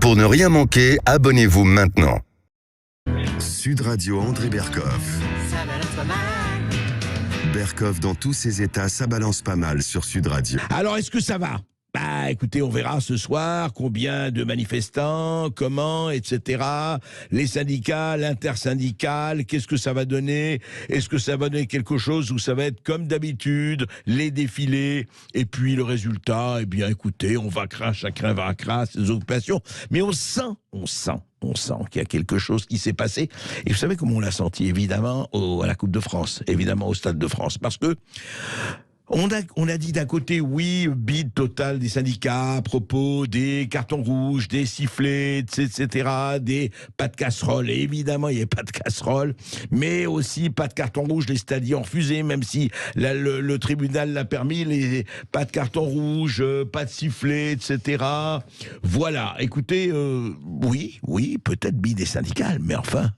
Pour ne rien manquer, abonnez-vous maintenant. Sud Radio André Berkoff. Ça balance pas mal. Berkoff dans tous ses états, ça balance pas mal sur Sud Radio. Alors, est-ce que ça va ? Bah, écoutez, on verra ce soir combien de manifestants, comment, etc. Les syndicats, l'intersyndicale, qu'est-ce que ça va donner ? Est-ce que ça va donner quelque chose où ça va être comme d'habitude, les défilés, et puis le résultat, eh bien, écoutez, on vaincra, chacun vaincra ses occupations. Mais on sent qu'il y a quelque chose qui s'est passé. Et vous savez comment on l'a senti, évidemment, à la Coupe de France, évidemment au Stade de France, parce que on a dit d'un côté, oui, bide total des syndicats à propos des cartons rouges, des sifflets, etc., des pas de casserole. Et évidemment, il n'y avait pas de casserole, mais aussi pas de carton rouge, les stades y ont refusé, même si le tribunal l'a permis, pas de carton rouge, pas de sifflet, etc. Voilà, écoutez, oui, peut-être bide des syndicales, mais enfin,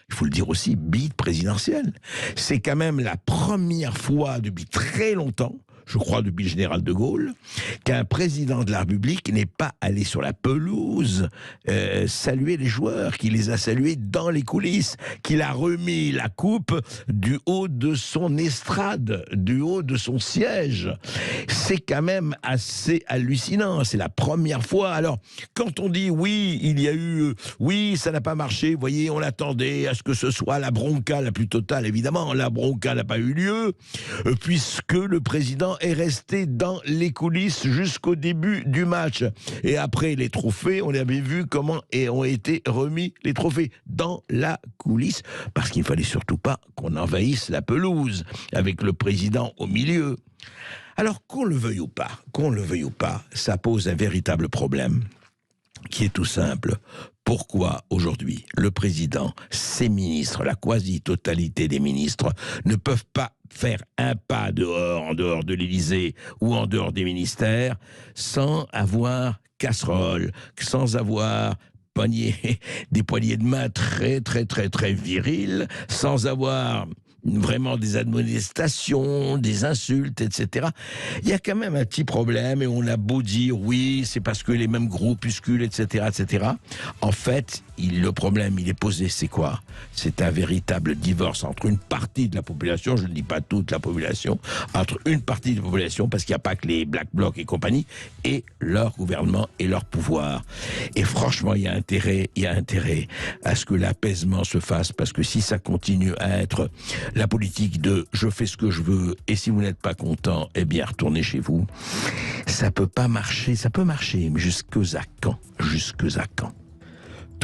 il faut le dire aussi, bide présidentielle. C'est quand même la première fois depuis très longtemps, je crois depuis le général de Gaulle, qu'un président de la République n'est pas allé sur la pelouse saluer les joueurs, qu'il les a salués dans les coulisses, qu'il a remis la coupe du haut de son estrade, du haut de son siège. C'est quand même assez hallucinant, c'est la première fois. Alors, quand on dit oui, ça n'a pas marché, vous voyez, on l'attendait à ce que ce soit la bronca la plus totale, évidemment, la bronca n'a pas eu lieu, puisque le président est resté dans les coulisses jusqu'au début du match. Et après les trophées, on avait vu comment ont été remis les trophées dans la coulisse, parce qu'il ne fallait surtout pas qu'on envahisse la pelouse avec le président au milieu. Alors, qu'on le veuille ou pas, ça pose un véritable problème, qui est tout simple. Pourquoi aujourd'hui le président, ses ministres, la quasi-totalité des ministres ne peuvent pas faire un pas en dehors de l'Élysée ou en dehors des ministères sans avoir casserole, sans avoir des poignées de main très très très très virils, sans avoir vraiment des admonestations, des insultes, etc. Il y a quand même un petit problème et on a beau dire oui, c'est parce que les mêmes groupuscules, etc., etc. En fait, le problème, il est posé, c'est quoi ? C'est un véritable divorce entre une partie de la population, je ne dis pas toute la population, entre une partie de la population, parce qu'il n'y a pas que les Black Blocs et compagnie, et leur gouvernement et leur pouvoir. Et franchement, il y a intérêt à ce que l'apaisement se fasse, parce que si ça continue à être la politique de « je fais ce que je veux et si vous n'êtes pas content, eh bien retournez chez vous », ça peut pas marcher, ça peut marcher, mais jusqu'à quand ?